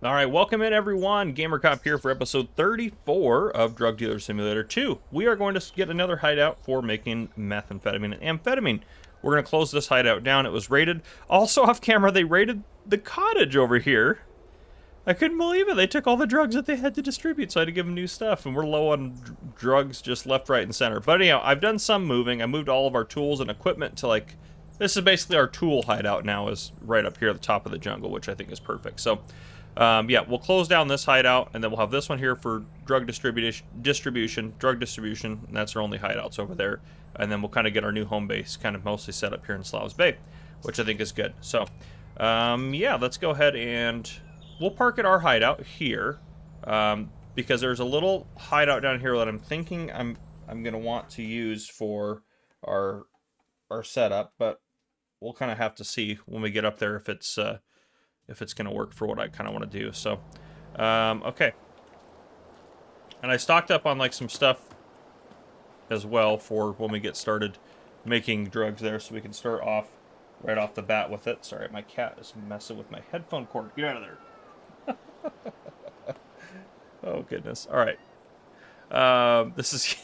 All right, welcome in everyone. GamerCop here for episode 34 of Drug Dealer Simulator 2. We are going to get another hideout for making methamphetamine and amphetamine. We're going to close this hideout down. It was raided. Also off camera, they raided the cottage over here. I couldn't believe it. They took all the drugs that they had to distribute, so I had to give them new stuff. And we're low on drugs just left, right, and center. But anyhow, I've done some moving. I moved all of our tools and equipment to like... This is basically our tool hideout now, is right up here at the top of the jungle, which I think is perfect. So... yeah, we'll close down this hideout, and then we'll have this one here for drug distribution, and that's our only hideouts over there. And then we'll kind of get our new home base kind of mostly set up here in Slavs Bay, which I think is good. So, yeah, let's go ahead and we'll park at our hideout here, because there's a little hideout down here that I'm thinking I'm gonna want to use for our setup, but we'll kind of have to see when we get up there if it's going to work for what I kind of want to do. So, okay. And I stocked up on, like, some stuff as well for when we get started making drugs there, so we can start off right off the bat with it. Sorry, my cat is messing with my headphone cord. Get out of there. Oh, goodness. All right. This is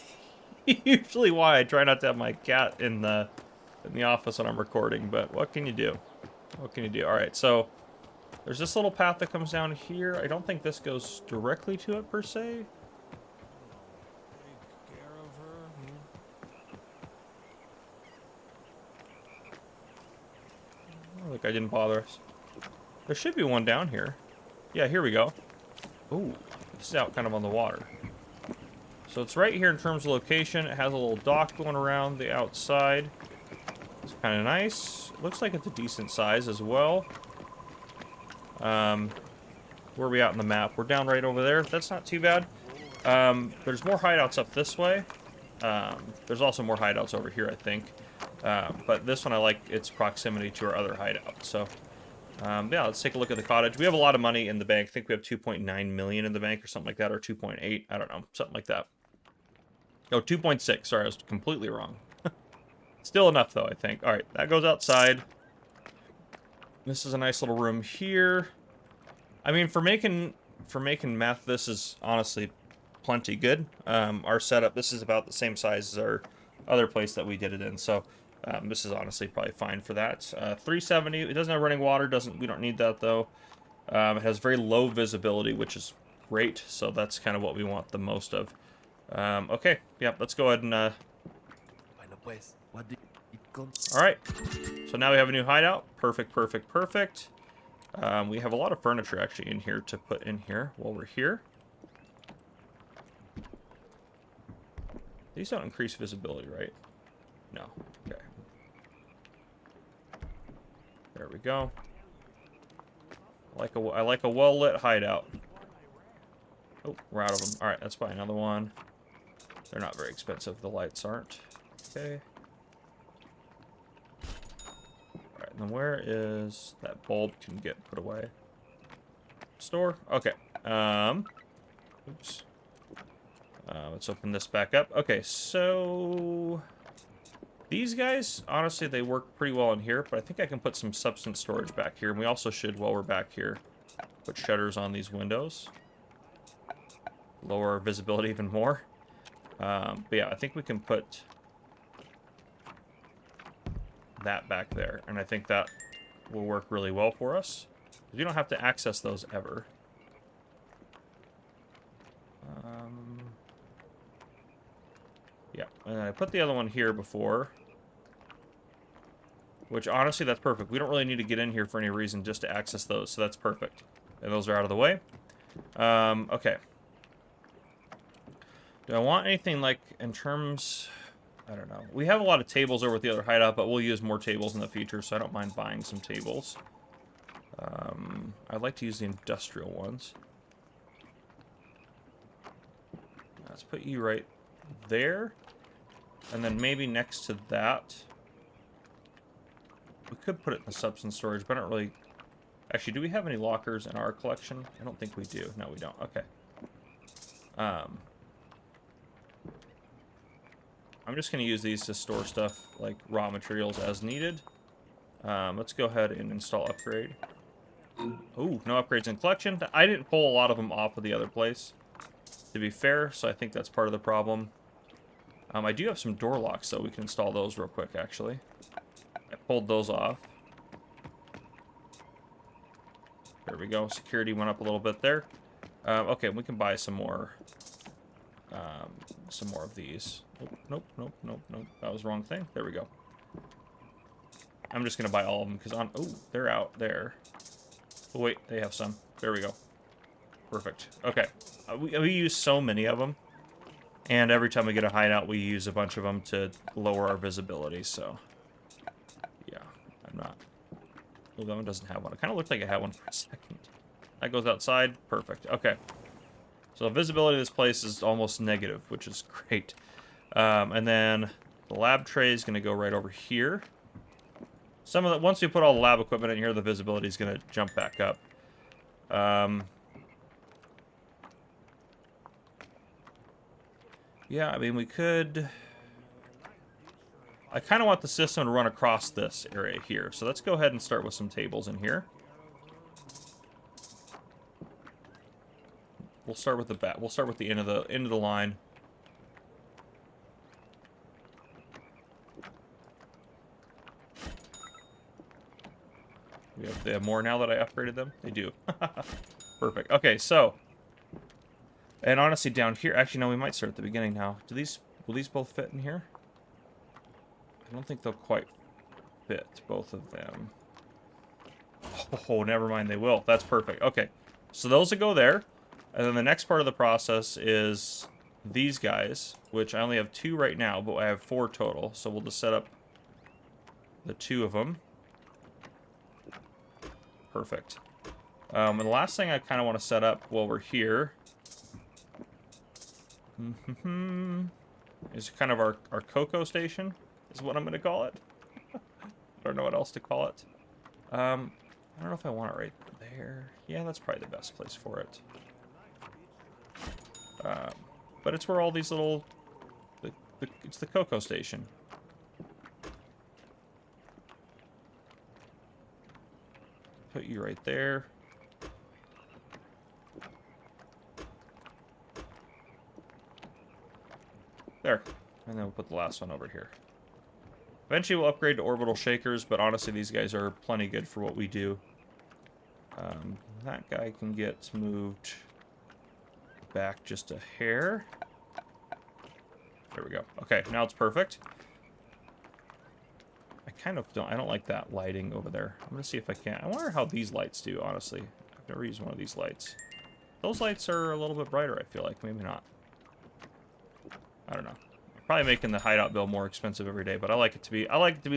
usually why I try not to have my cat in the office when I'm recording, but what can you do? What can you do? All right, so... There's this little path that comes down here. I don't think this goes directly to it, per se. Oh, look, I didn't bother us. There should be one down here. Yeah, here we go. Ooh, this is out kind of on the water. So it's right here in terms of location. It has a little dock going around the outside. It's kind of nice. It looks like it's a decent size as well. Where are we out in the map? We're down right over there. That's not too bad. There's more hideouts up this way. There's also more hideouts over here, I think. But this one I like its proximity to our other hideout. So, yeah, let's take a look at the cottage. We have a lot of money in the bank. I think we have 2.9 million in the bank or something like that, or 2.8. I don't know, something like that. Oh, 2.6. Sorry, I was completely wrong. Still enough, though, I think. All right, that goes outside. This is a nice little room here. I mean, for making meth, this is honestly plenty good. Our setup, this is about the same size as our other place that we did it in, so this is honestly probably fine for that. 370. It doesn't have running water. We don't need that though. It has very low visibility, which is great. So that's kind of what we want the most of. Okay. Yeah. Let's go ahead and. All right, so now we have a new hideout. Perfect, perfect, perfect. We have a lot of furniture actually in here to put in here while we're here. These don't increase visibility, right? No. Okay. There we go. I like a well-lit hideout. Oh, we're out of them. All right, let's buy another one. They're not very expensive. The lights aren't. Okay. And where is that bulb can get put away? Store? Okay. Oops. Let's open this back up. Okay, so... These guys, honestly, they work pretty well in here, but I think I can put some substance storage back here. And we also should, while we're back here, put shutters on these windows. Lower our visibility even more. But yeah, I think we can put... that back there, and I think that will work really well for us. You don't have to access those ever. Yeah, and I put the other one here before, which honestly that's perfect. We don't really need to get in here for any reason just to access those, so that's perfect. And those are out of the way. Okay. Do I want anything like in terms... I don't know. We have a lot of tables over at the other hideout, but we'll use more tables in the future, so I don't mind buying some tables. I'd like to use the industrial ones. Let's put you right there. And then maybe next to that. We could put it in the substance storage, but I don't really... Actually, do we have any lockers in our collection? I don't think we do. No, we don't. Okay. I'm just going to use these to store stuff like raw materials as needed. Let's go ahead and install upgrade. Ooh, no upgrades in collection. I didn't pull a lot of them off of the other place, to be fair, so I think that's part of the problem. I do have some door locks, so we can install those real quick, actually. I pulled those off. There we go. Security went up a little bit there. Okay, we can buy some more of these. Oh, nope, nope, nope, nope. That was the wrong thing. There we go. I'm just going to buy all of them, because oh, they're out there. Oh, wait, they have some. There we go. Perfect. Okay. We use so many of them. And every time we get a hideout, we use a bunch of them to lower our visibility, so... Yeah, I'm not... Oh, that one doesn't have one. It kind of looked like it had one for a second. That goes outside. Perfect. Okay. So the visibility of this place is almost negative, which is great. And then the lab tray is going to go right over here. Once we put all the lab equipment in here, the visibility is going to jump back up. Yeah, I mean, we could... I kind of want the system to run across this area here. So let's go ahead and start with some tables in here. We'll start with the back. We'll start with the end of the line. They have more now that I upgraded them? They do. Perfect. Okay, so... And honestly, down here... Actually, no, we might start at the beginning now. Will these both fit in here? I don't think they'll quite fit, both of them. Oh, never mind, they will. That's perfect. Okay, so those will go there. And then the next part of the process is these guys, which I only have 2 right now, but I have 4 total. So we'll just set up the 2 of them. Perfect. And the last thing I kind of want to set up while we're here is kind of our cocoa station, is what I'm going to call it. I don't know what else to call it. I don't know if I want it right there. Yeah, that's probably the best place for it. But it's where all these little... it's the cocoa station. Put you right there. There. And then we'll put the last one over here. Eventually we'll upgrade to orbital shakers, but honestly these guys are plenty good for what we do. That guy can get moved back just a hair. There we go. Okay, now it's perfect. I don't like that lighting over there. I'm gonna see if I can. I wonder how these lights do, honestly. I've never used one of these lights. Those lights are a little bit brighter, I feel like. Maybe not. I don't know. Probably making the hideout bill more expensive every day, but I like it to be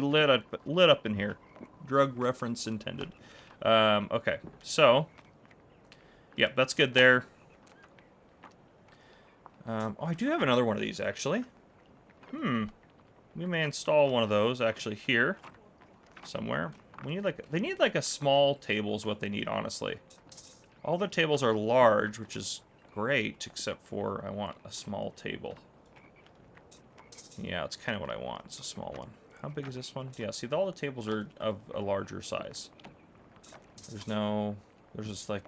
lit up in here. Drug reference intended. Okay, so yeah, that's good there. Oh, I do have another one of these actually. We may install one of those actually here somewhere. They need like a small table is what they need, honestly. All the tables are large, which is great, except for I want a small table. Yeah, it's kind of what I want. It's a small one. How big is this one? Yeah, see, all the tables are of a larger size. There's just like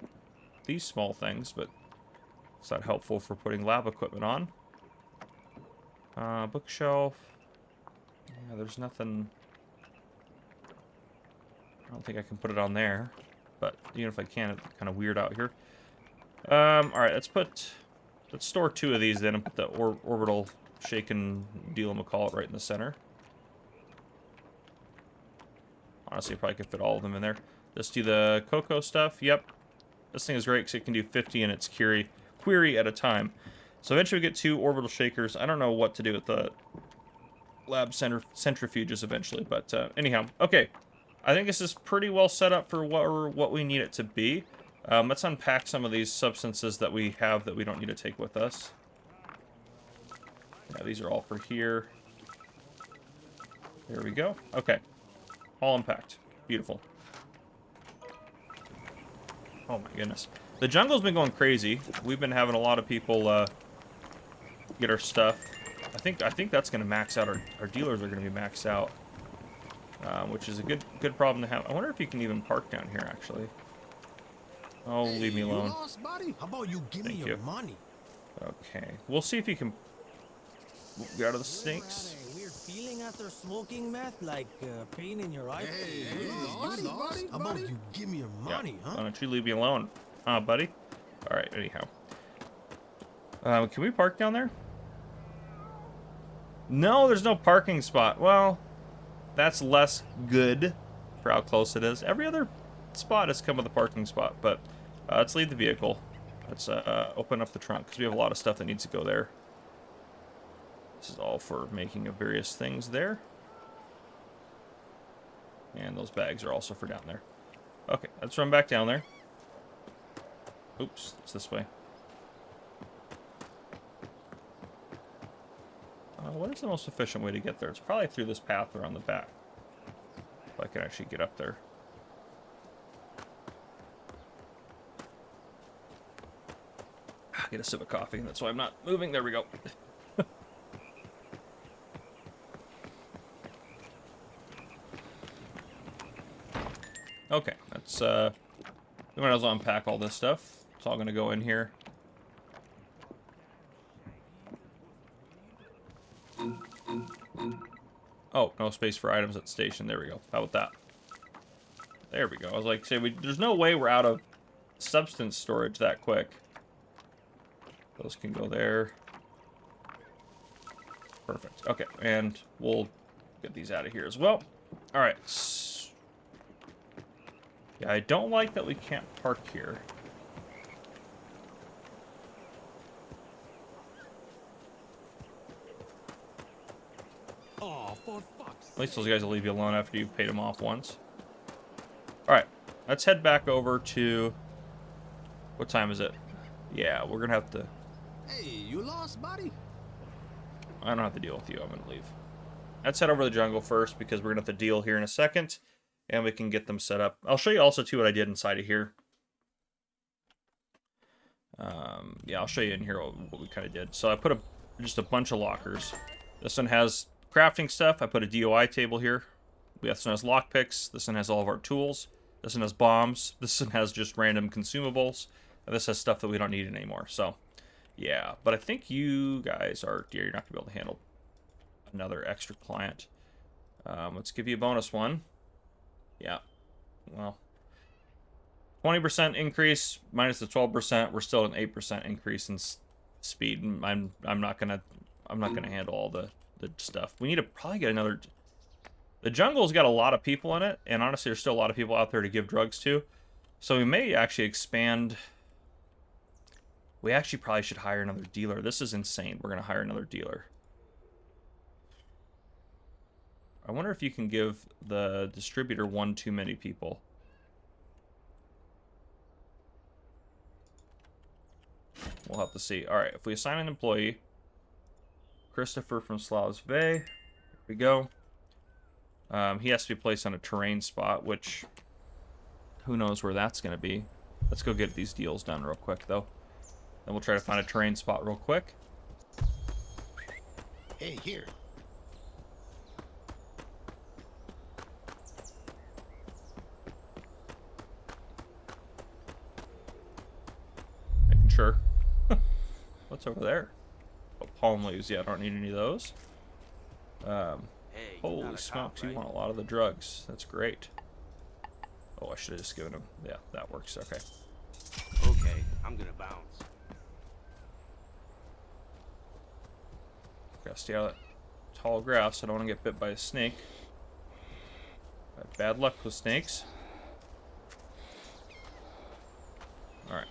these small things, but it's not helpful for putting lab equipment on. Bookshelf. Yeah, there's nothing. I don't think I can put it on there, but even if I can, it's kind of weird out here. All right, let's store 2 of these then and put the orbital shaken deal, and we'll call it right in the center. Honestly, probably could fit all of them in there. Let's do the cocoa stuff. Yep, this thing is great because it can do 50 in its query at a time. So eventually we get 2 orbital shakers. I don't know what to do with the lab centrifuges eventually, but anyhow, okay. I think this is pretty well set up for what we need it to be. Let's unpack some of these substances that we have that we don't need to take with us. Yeah, these are all for here. There we go. Okay. All unpacked. Beautiful. Oh my goodness. The jungle's been going crazy. We've been having a lot of people get our stuff. I think that's going to max out. Our dealers are going to be maxed out. Which is a good problem to have. I wonder if you can even park down here, actually. Oh, leave me alone. You lost, buddy? How about you give me Thank your you. money? Okay. We'll see if you can get out of the snakes. Weird feeling after smoking meth, like pain in your eye. Hey, you lost, buddy? How about you give me your money, Why huh? don't you leave me alone? Huh, buddy? Alright, anyhow. Can we park down there? No, there's no parking spot. Well, that's less good for how close it is. Every other spot has come with a parking spot, but let's leave the vehicle. Let's open up the trunk, because we have a lot of stuff that needs to go there. This is all for making of various things there. And those bags are also for down there. Okay, let's run back down there. Oops, it's this way. What is the most efficient way to get there? It's probably through this path around the back. If I can actually get up there. Get a sip of coffee, that's why I'm not moving. There we go. Okay, let's we might as well unpack all this stuff. It's all gonna go in here. Oh, no space for items at the station. There we go. How about that? There we go. I was like, say, there's no way we're out of substance storage that quick. Those can go there. Perfect. Okay, and we'll get these out of here as well. All right. Yeah, I don't like that we can't park here. Oh, for fuck's At least those guys will leave you alone after you've paid them off once. Alright, let's head back over to... What time is it? Yeah, we're gonna have to... Hey, you lost, buddy? I don't have to deal with you, I'm gonna leave. Let's head over to the jungle first, because we're gonna have to deal here in a second. And we can get them set up. I'll show you also, too, what I did inside of here. Yeah, I'll show you in here what we kind of did. So I put just a bunch of lockers. This one has crafting stuff. I put a DOI table here. This one has lockpicks. This one has all of our tools. This one has bombs. This one has just random consumables. And this has stuff that we don't need anymore. So, yeah. But I think you guys are... Dear, you're not going to be able to handle another extra client. Let's give you a bonus one. Yeah. Well... 20% increase minus the 12%. We're still at an 8% increase in speed. I'm not gonna handle all the stuff. We need to probably get another. The jungle's got a lot of people in it, and honestly, there's still a lot of people out there to give drugs to. So we may actually expand. We actually probably should hire another dealer. This is insane. We're gonna hire another dealer. I wonder if you can give the distributor one too many people. We'll have to see. All right, if we assign an employee, Christopher from Slavs Bay, here we go. He has to be placed on a terrain spot, which who knows where that's going to be. Let's go get these deals done real quick, though. Then we'll try to find a terrain spot real quick. Hey, here. Making sure. What's over there? Oh, palm leaves. Yeah, I don't need any of those. Hey, Holy smokes, you want a lot of the drugs. That's great. Oh, I should have just given him... Yeah, that works. Okay. Okay, I'm gonna bounce. Gotta stay out of that tall grass. I don't want to get bit by a snake. I have bad luck with snakes. Alright.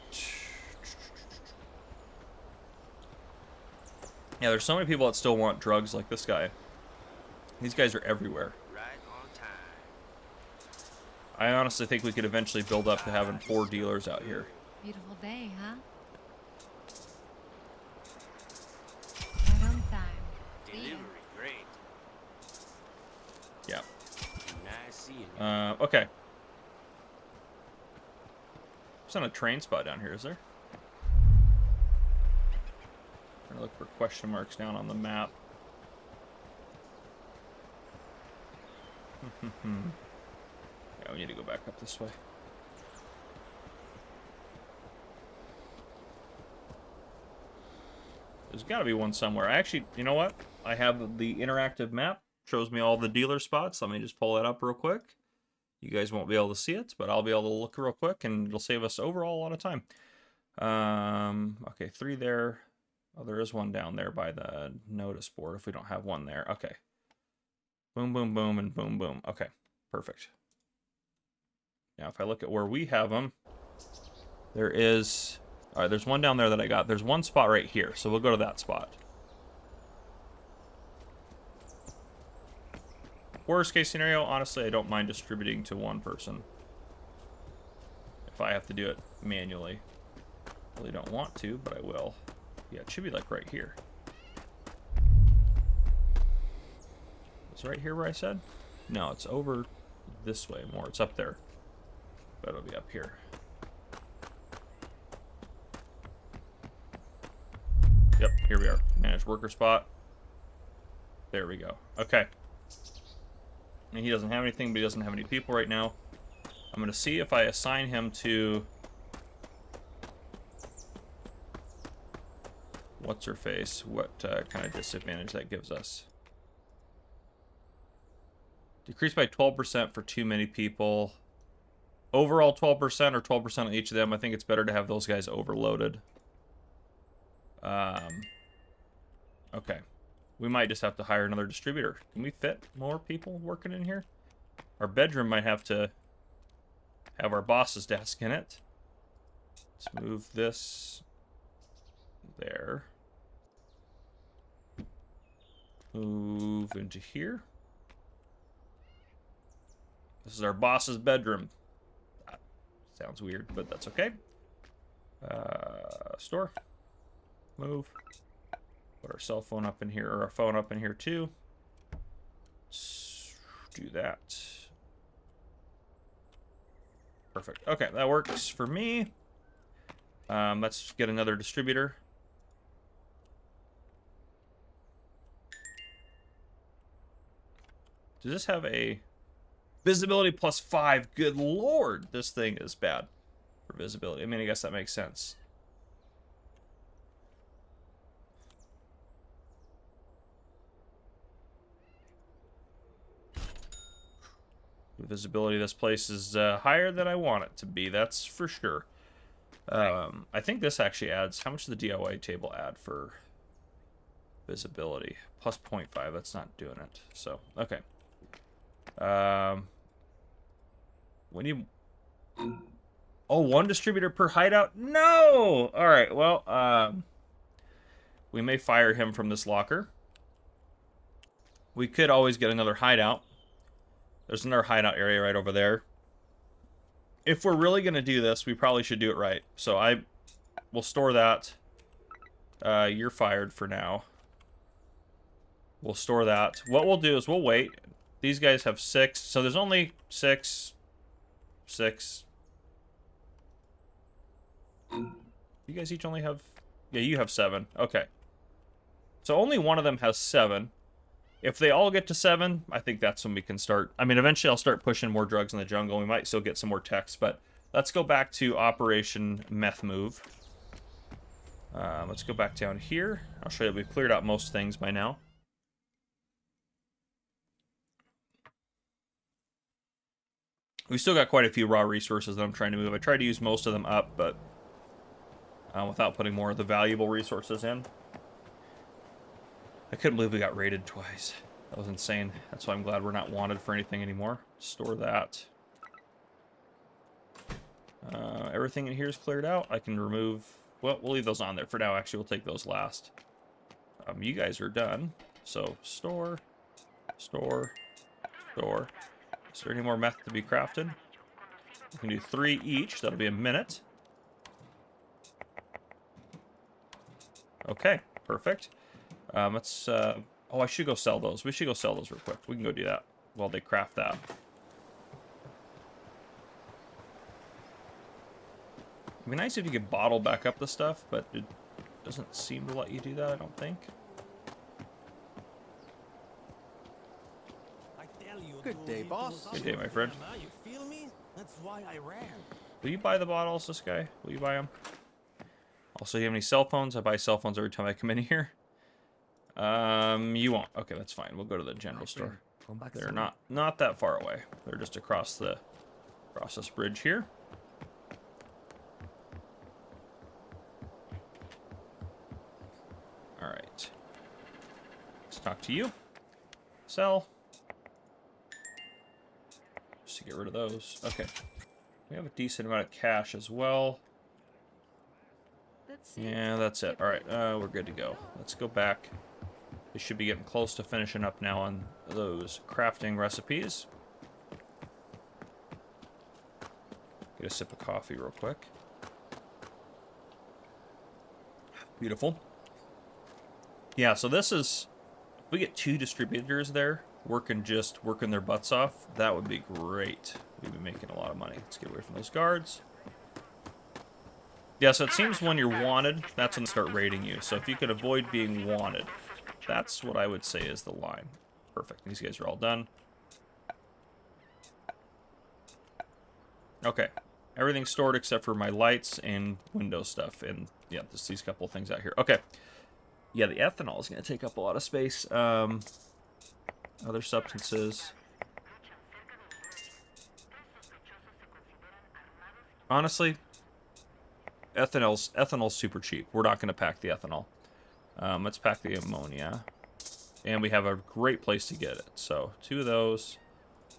Yeah, there's so many people that still want drugs like this guy. These guys are everywhere. Right on time. I honestly think we could eventually build up to having 4 dealers out here. Beautiful day, huh? Right on time. See ya. Delivery, great. Yeah. Nice seeing you. Okay. There's not a train spot down here, is there? I'm gonna look for question marks down on the map. Yeah, we need to go back up this way. There's got to be one somewhere. I actually, you know what? I have the interactive map. Shows me all the dealer spots. Let me just pull that up real quick. You guys won't be able to see it, but I'll be able to look real quick, and it'll save us overall a lot of time. Okay, 3 there. Oh, there is one down there by the notice board if we don't have one there. Okay. Boom, boom, boom, and boom, boom. Okay, perfect. Now, if I look at where we have them, there is... All right, there's one down there that I got. There's one spot right here, so we'll go to that spot. Worst case scenario, honestly, I don't mind distributing to one person. If I have to do it manually. Really don't want to, but I will. Yeah, it should be like right here. It's right here where I said? No, it's over this way more. It's up there. But it'll be up here. Yep, here we are. Manage worker spot. There we go. Okay. And he doesn't have anything, but he doesn't have any people right now. I'm going to see if I assign him to... What's her face? What kind of disadvantage that gives us? Decrease by 12% for too many people. Overall 12% or 12% on each of them. I think it's better to have those guys overloaded. Okay. We might just have to hire another distributor. Can we fit more people working in here? Our bedroom might have to have our boss's desk in it. Let's move this there. Move into here. This is our boss's bedroom. That sounds weird, but that's okay. Store. Move. Put our cell phone up in here, or our phone up in here too. Let's do that. Perfect. Okay, that works for me. Let's get another distributor. Does this have a visibility +5? Good lord, this thing is bad for visibility. I mean, I guess that makes sense. The visibility of this place is higher than I want it to be, that's for sure. I think this actually adds... How much does the DIY table add for visibility? +0.5, that's not doing it. So, okay. We need... Oh, 1 distributor per hideout? No! Alright, well, we may fire him from this locker. We could always get another hideout. There's another hideout area right over there. If we're really going to do this, we probably should do it right. So I will store that. You're fired for now. We'll store that. What we'll do is we'll wait. These guys have 6. So there's only 6. You guys each only have... Yeah, you have 7. Okay. So only one of them has 7. If they all get to 7, I think that's when we can start. I mean, eventually I'll start pushing more drugs in the jungle. We might still get some more techs, but let's go back to Operation Meth Move. Let's go back down here. I'll show you we've cleared out most things by now. We've still got quite a few raw resources that I'm trying to move. I tried to use most of them up, but without putting more of the valuable resources in. I couldn't believe we got raided twice. That was insane. That's why I'm glad we're not wanted for anything anymore. Store that. Everything in here is cleared out. I can remove... Well, we'll leave those on there for now. Actually, we'll take those last. You guys are done. So, store, store, store. Is there any more meth to be crafted? We can do 3 each. That'll be a minute. Okay, perfect. Let's, oh, I should go sell those. We should go sell those real quick. We can go do that while they craft that. It'd be nice if you could bottle back up the stuff, but it doesn't seem to let you do that, I don't think. Good day, boss. Good day, my friend. You feel me? That's why I ran. Will you buy the bottles, this guy? Will you buy them? Also, do you have any cell phones? I buy cell phones every time I come in here. You won't. Okay, that's fine. We'll go to the general store. They're not that far away. They're just across this bridge here. All right. Let's talk to you. Sell. Just to get rid of those. Okay. We have a decent amount of cash as well. Yeah, that's it. All right, we're good to go. Let's go back. We should be getting close to finishing up now on those crafting recipes. Get a sip of coffee real quick. Beautiful. Yeah, so this is... If we get 2 distributors there working their butts off, that would be great. We'd be making a lot of money. Let's get away from those guards. Yeah, so it seems when you're wanted, that's when they start raiding you. So if you could avoid being wanted, that's what I would say is the line. Perfect. These guys are all done. Okay. Everything's stored except for my lights and window stuff. And, yeah, just these couple things out here. Okay. Yeah, the ethanol is going to take up a lot of space. Other substances. Honestly... Ethanol's super cheap. We're not going to pack the ethanol. Let's pack the ammonia. And we have a great place to get it. So, 2 of those.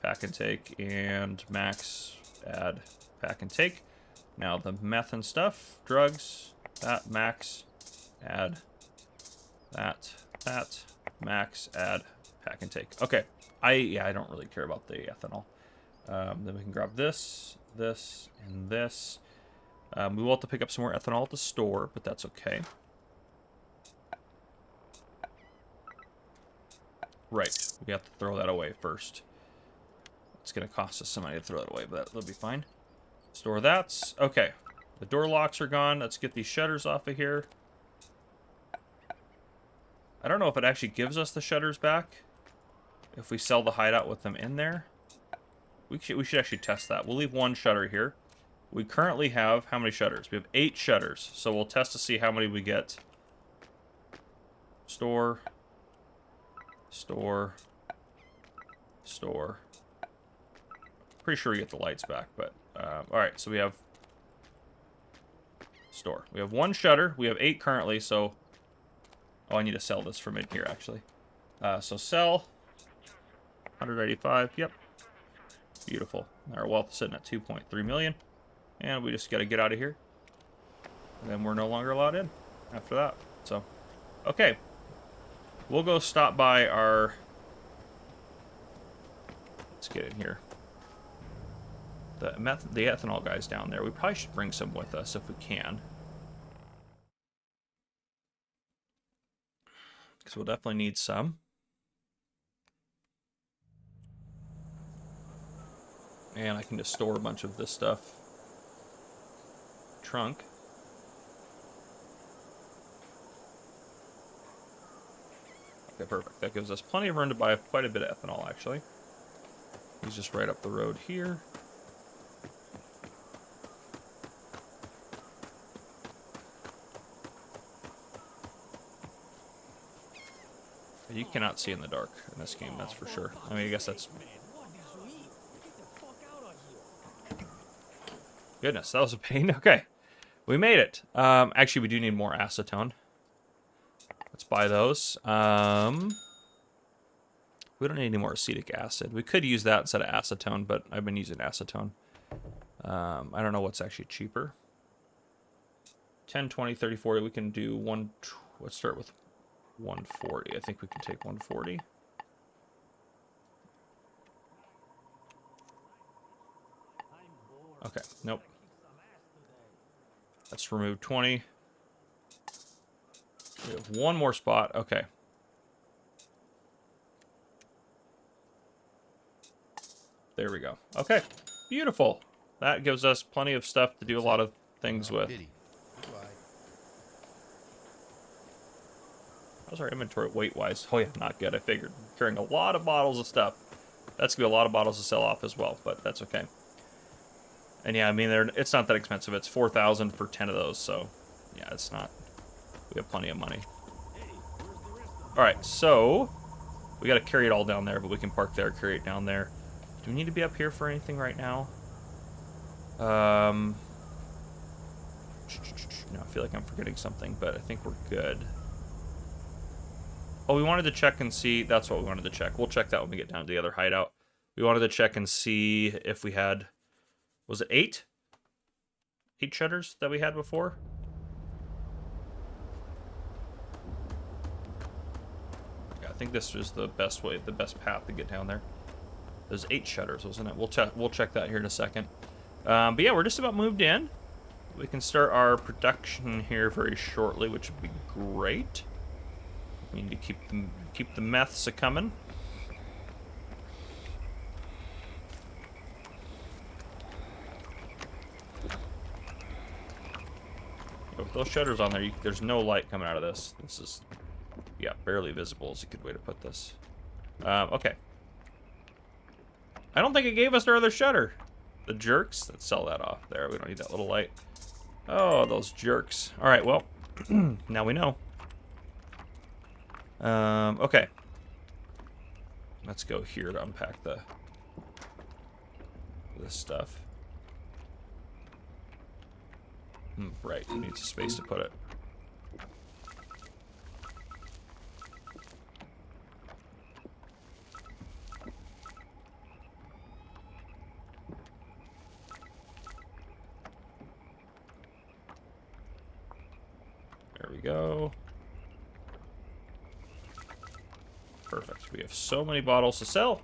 Pack and take. And max add pack and take. Now the meth and stuff. Drugs. That max add. That max add pack and take. Okay. I don't really care about the ethanol. Then we can grab this, and this. We will have to pick up some more ethanol at the store, but that's okay. Right, we have to throw that away first. It's going to cost us some money to throw that away, but that'll be fine. Store that. Okay, the door locks are gone. Let's get these shutters off of here. I don't know if it actually gives us the shutters back if we sell the hideout with them in there. We should actually test that. We'll leave 1 shutter here. We currently have how many shutters? We have 8 shutters. So we'll test to see how many we get. Store. Store. Store. Pretty sure we get the lights back, but... Alright, so we have... Store. We have 1 shutter. We have 8 currently, so... Oh, I need to sell this from in here, actually. So sell. 185. Yep. Beautiful. Our wealth is sitting at 2.3 million. And we just got to get out of here. And then we're no longer allowed in after that. So, okay. We'll go stop by our... Let's get in here. The ethanol guys down there. We probably should bring some with us if we can. Because we'll definitely need some. And I can just store a bunch of this stuff. Trunk. Okay, perfect. That gives us plenty of room to buy quite a bit of ethanol, actually. He's just right up the road here. You cannot see in the dark in this game, that's for sure. I mean, I guess that's... Goodness, that was a pain. Okay. We made it. Actually, we do need more acetone. Let's buy those. We don't need any more acetic acid. We could use that instead of acetone, but I've been using acetone. I don't know what's actually cheaper. 10, 20, 30, 40. We can do one... Let's start with 140. I think we can take 140. Okay, nope. Let's remove 20. We have 1 more spot. Okay. There we go. Okay, beautiful. That gives us plenty of stuff to do a lot of things with. How's our inventory weight-wise? Oh yeah, not good. I figured. Carrying a lot of bottles of stuff. That's going to be a lot of bottles to sell off as well, but that's okay. And yeah, I mean, it's not that expensive. It's 4,000 for 10 of those, so Yeah, it's not. We have plenty of money. Alright, so we gotta carry it all down there, but we can park there, carry it down there. Do we need to be up here for anything right now? No, I feel like I'm forgetting something, but I think we're good. Oh, we wanted to check and see. That's what we wanted to check. We'll check that when we get down to the other hideout. We wanted to check and see if we had... Was it 8? 8 shutters that we had before? Yeah, I think this was the best way, the best path to get down there. There's 8 shutters, wasn't it? We'll check that here in a second. But yeah, we're just about moved in. We can start our production here very shortly, which would be great. We need to keep the meths a-coming. With those shutters on there, there's no light coming out of this. This is, yeah, barely visible is a good way to put this. Okay. I don't think it gave us our other shutter. The jerks. Let's sell that off there. We don't need that little light. Oh, those jerks. All right, well, now we know. Okay. Let's go here to unpack this stuff. Right, we need some space to put it. There we go. Perfect. We have so many bottles to sell.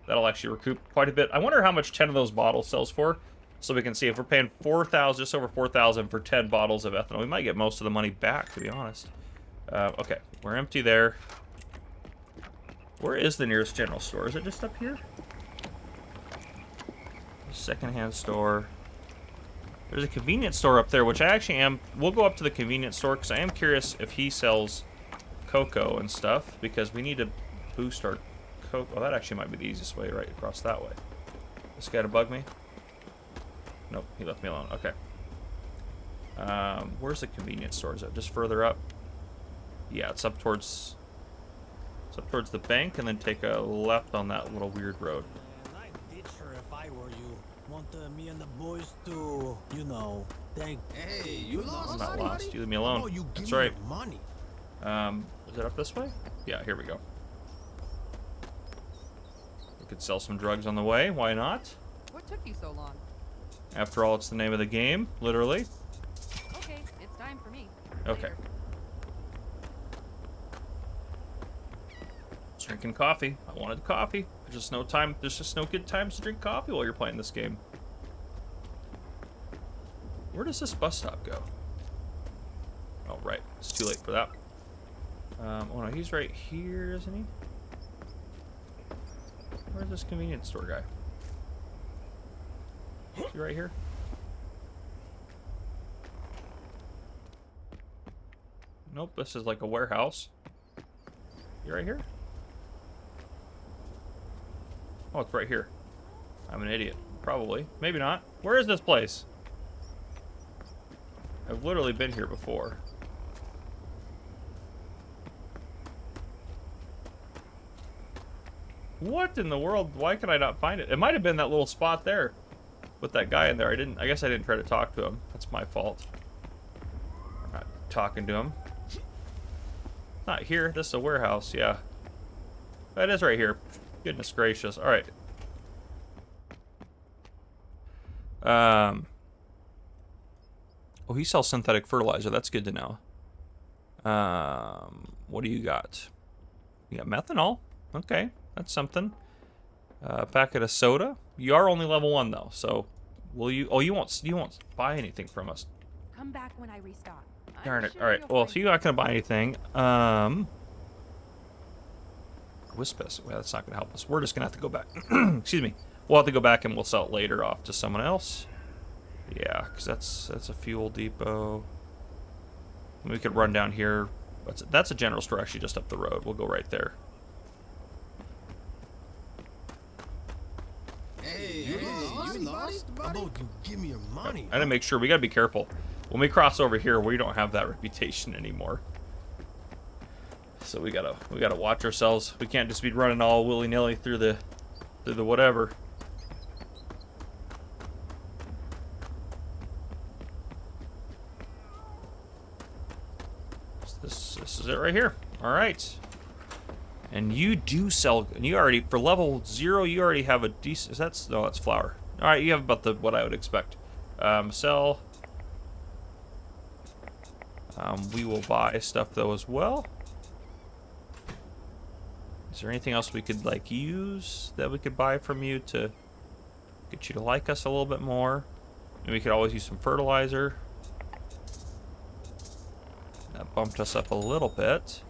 That'll actually recoup quite a bit. I wonder how much 10 of those bottles sells for. So we can see if we're paying 4,000, just over 4,000 for 10 bottles of ethanol. We might get most of the money back, to be honest. Okay, we're empty there. Where is the nearest general store? Is it just up here? Secondhand store. There's a convenience store up there, which I actually am. We'll go up to the convenience store because I am curious if he sells cocoa and stuff, because we need to boost our cocoa. Oh, that actually might be the easiest way, right across that way. This guy to bug me? Nope, he left me alone. Okay. Where's the convenience store? Is it just further up? Yeah, it's up towards the bank, and then take a left on that little weird road. I'd ditch her if I were you. Want me and the boys to, you know, thank. Hey, you lost. I'm not Buddy, lost. buddy? You leave me alone. Oh, you give That's me right. your money. Is it up this way? Yeah, here we go. We could sell some drugs on the way. Why not? What took you so long? After all, it's the name of the game, literally. Okay, it's time for me. Okay. Later. Drinking coffee. I wanted coffee. There's just no time. There's just no good times to drink coffee while you're playing this game. Where does this bus stop go? Oh, right. It's too late for that. Oh no, he's right here, isn't he? Where's this convenience store guy? Is he right here? Nope, this is like a warehouse. You right here? Oh, it's right here. I'm an idiot. Probably. Maybe not. Where is this place? I've literally been here before. What in the world? Why can I not find it? It might have been that little spot there with that guy in there. I guess I didn't try to talk to him. That's my fault. I'm not talking to him. Not here. This is a warehouse. Yeah. That is right here. Goodness gracious. All right. Oh, he sells synthetic fertilizer. That's good to know. What do you got? You got methanol. Okay, that's something. Packet of soda. You are only level 1 though, so will you? Oh, you won't buy anything from us. Come back when I restock. I'm Darn it. sure All right. you'll Well, find so you're not gonna buy anything. Wispus. Well, that's not gonna help us. We're just gonna have to go back. Excuse me. We'll have to go back and we'll sell it later off to someone else. Yeah, because that's a fuel depot. We could run down here. That's a general store actually just up the road. We'll go right there. Hey, you lost. How about you give me your money? I gotta make sure. We gotta be careful. When we cross over here, we don't have that reputation anymore. So we gotta watch ourselves. We can't just be running all willy-nilly through the whatever. This is it right here. All right. And you do sell. And you already, for level 0, you already have a decent. No, that's flour. All right, you have about what I would expect. Sell. We will buy stuff though as well. Is there anything else we could like use that we could buy from you to get you to like us a little bit more? And we could always use some fertilizer. That bumped us up a little bit.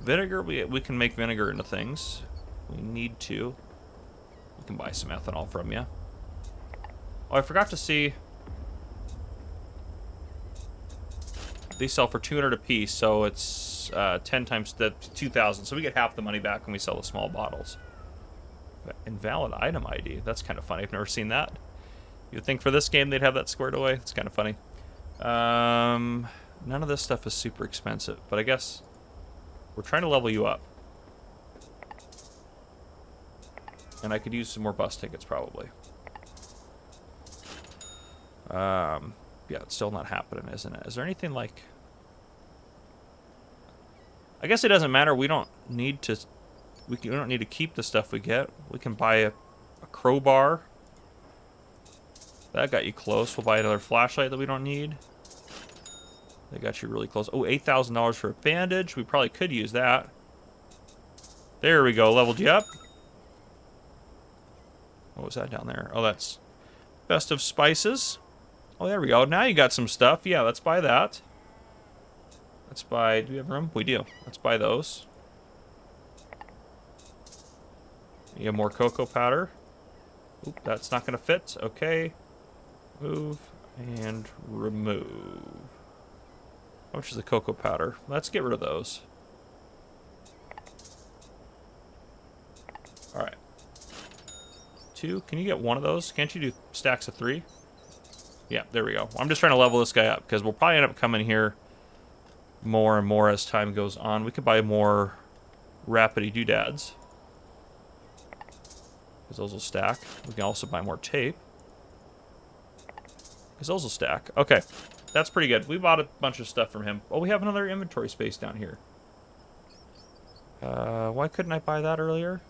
Vinegar, we can make vinegar into things. We need to. We can buy some ethanol from you. Oh, I forgot to see. They sell for 200 a piece, so it's 10 times the 2,000. So we get half the money back when we sell the small bottles. Invalid item ID. That's kind of funny. I've never seen that. You'd think for this game they'd have that squared away. It's kind of funny. None of this stuff is super expensive, but I guess we're trying to level you up. And I could use some more bus tickets probably. Yeah, it's still not happening, isn't it? Is there anything like... I guess it doesn't matter. We don't need to... We don't need to keep the stuff we get. We can buy a crowbar. That got you close. We'll buy another flashlight that we don't need. They got you really close. Oh, $8,000 for a bandage. We probably could use that. There we go. Leveled you up. What was that down there? Oh, that's festive spices. Oh, there we go. Now you got some stuff. Yeah, let's buy that. Let's buy... Do we have room? We do. Let's buy those. You have more cocoa powder. Oop, that's not going to fit. Okay. Move and remove. How much is the cocoa powder? Let's get rid of those. Alright. 2. Can you get one of those? Can't you do stacks of 3? Yeah, there we go. I'm just trying to level this guy up because we'll probably end up coming here more and more as time goes on. We could buy more rapidy doodads, because those will stack. We can also buy more tape, because those will stack. Okay, that's pretty good. We bought a bunch of stuff from him. Oh, we have another inventory space down here. Why couldn't I buy that earlier?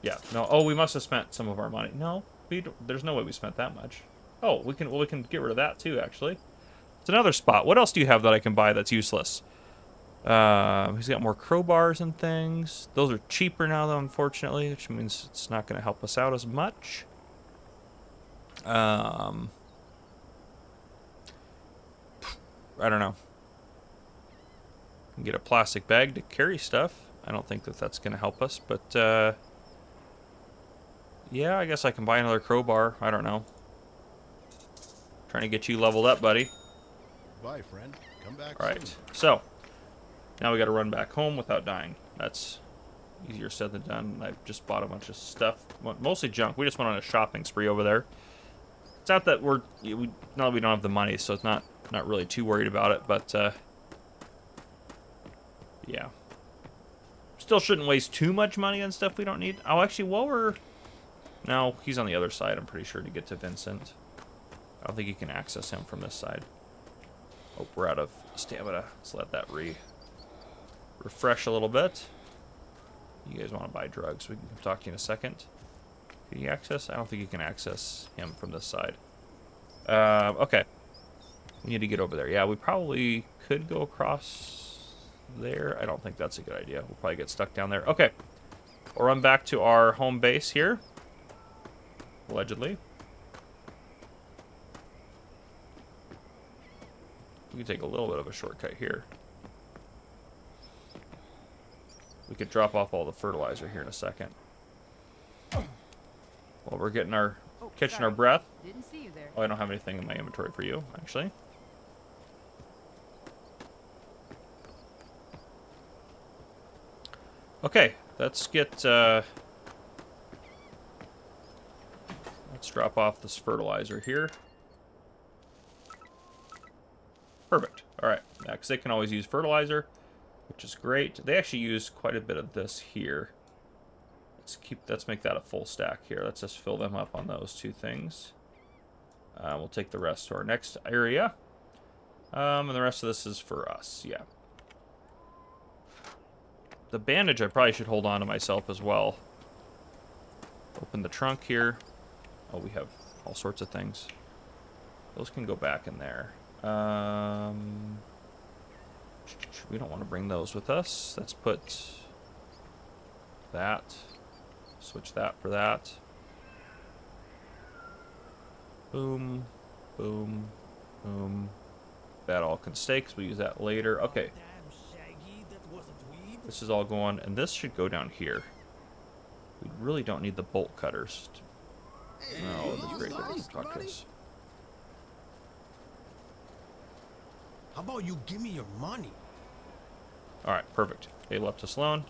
Yeah, no. Oh, we must have spent some of our money. No, there's no way we spent that much. Oh, we can get rid of that too, actually. It's another spot. What else do you have that I can buy that's useless? He's got more crowbars and things. Those are cheaper now, though, unfortunately, which means it's not going to help us out as much. I don't know. You can get a plastic bag to carry stuff. I don't think that that's going to help us, but yeah, I guess I can buy another crowbar. I don't know. Trying to get you leveled up, buddy. Bye, friend. Come back. All right, soon. so now we got to run back home without dying. That's easier said than done. I just bought a bunch of stuff, mostly junk. We just went on a shopping spree over there. It's not that now that we don't have the money, so it's not really too worried about it. But yeah, still shouldn't waste too much money on stuff we don't need. Oh, actually, no, he's on the other side. I'm pretty sure to get to Vincent. I don't think you can access him from this side. Oh, we're out of stamina. Let's let that refresh a little bit. You guys want to buy drugs? We can come talk to you in a second. Can you access? I don't think you can access him from this side. Okay. We need to get over there. Yeah, we probably could go across there. I don't think that's a good idea. We'll probably get stuck down there. Okay. We'll run back to our home base here. Allegedly. We can take a little bit of a shortcut here. We could drop off all the fertilizer here in a second. While we're getting catching our breath. Didn't see you there. Oh, I don't have anything in my inventory for you, actually. Okay, let's get drop off this fertilizer here. Perfect. All right, because they can always use fertilizer, which is great. They actually use quite a bit of this here. Let's make that a full stack here. Let's just fill them up on those two things. We'll take the rest to our next area. And the rest of this is for us, yeah. The bandage I probably should hold on to myself as well. Open the trunk here. Oh, we have all sorts of things. Those can go back in there. We don't want to bring those with us. Let's put that. Switch that for that. Boom, boom, boom. That all can stay because we use that later. Okay. Damn, Shaggy, that wasn't weed. This is all going, and this should go down here. We really don't need the bolt cutters. No, the great cutters. How about you give me your money? All right, perfect. They left us alone.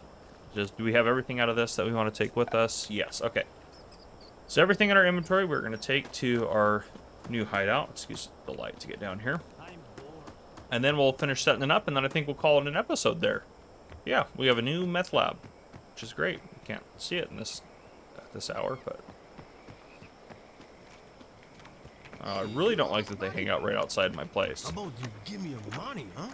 Do we have everything out of this that we want to take with us? Yes. Okay. So everything in our inventory we're going to take to our new hideout. Excuse the light to get down here. I'm bored. And then we'll finish setting it up, and then I think we'll call it an episode there. Yeah, we have a new meth lab, which is great. You can't see it in this hour, but I really don't like that they hang out right outside my place. How about you give me your money, huh?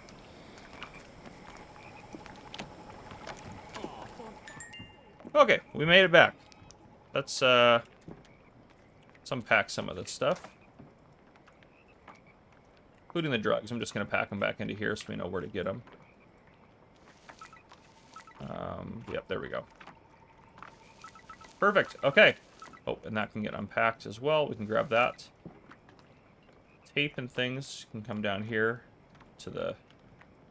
Okay, we made it back. Let's unpack some of this stuff, including the drugs. I'm just going to pack them back into here so we know where to get them. Yep, there we go. Perfect. Okay. Oh, and that can get unpacked as well. We can grab that. Tape and things can come down here to the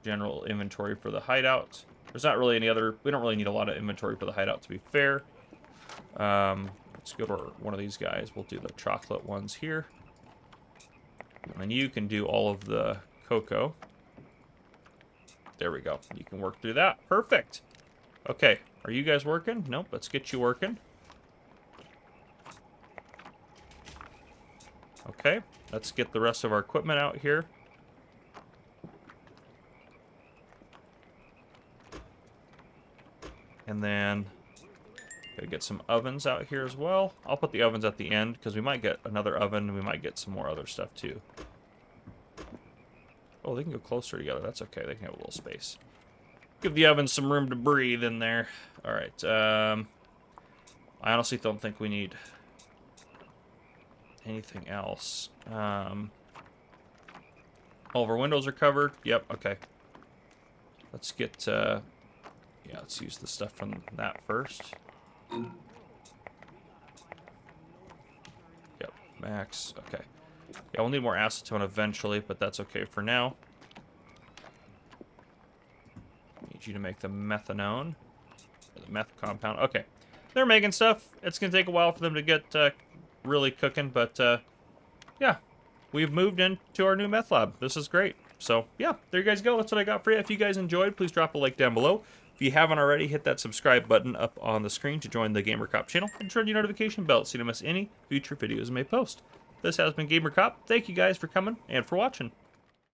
general inventory for the hideout. There's not really any other... We don't really need a lot of inventory for the hideout, to be fair. Let's go to one of these guys. We'll do the chocolate ones here. And then you can do all of the cocoa. There we go. You can work through that. Perfect. Okay. Are you guys working? Nope. Let's get you working. Okay. Let's get the rest of our equipment out here. And then gotta get some ovens out here as well. I'll put the ovens at the end because we might get another oven and we might get some more other stuff too. Oh, they can go closer together. That's okay. They can have a little space. Give the oven some room to breathe in there. All right. I honestly don't think we need anything else. All of our windows are covered. Yep. Okay. Let's get... yeah, let's use the stuff from that first. Yep, max. Okay. Yeah, we'll need more acetone eventually, but that's okay for now. Need you to make the methanone. The meth compound. Okay. They're making stuff. It's going to take a while for them to get really cooking, but yeah. We've moved into our new meth lab. This is great. So, yeah, there you guys go. That's what I got for you. If you guys enjoyed, please drop a like down below. If you haven't already, hit that subscribe button up on the screen to join the Gamer Cop channel and turn your notification bell so you don't miss any future videos I may post. This has been Gamer Cop. Thank you guys for coming and for watching.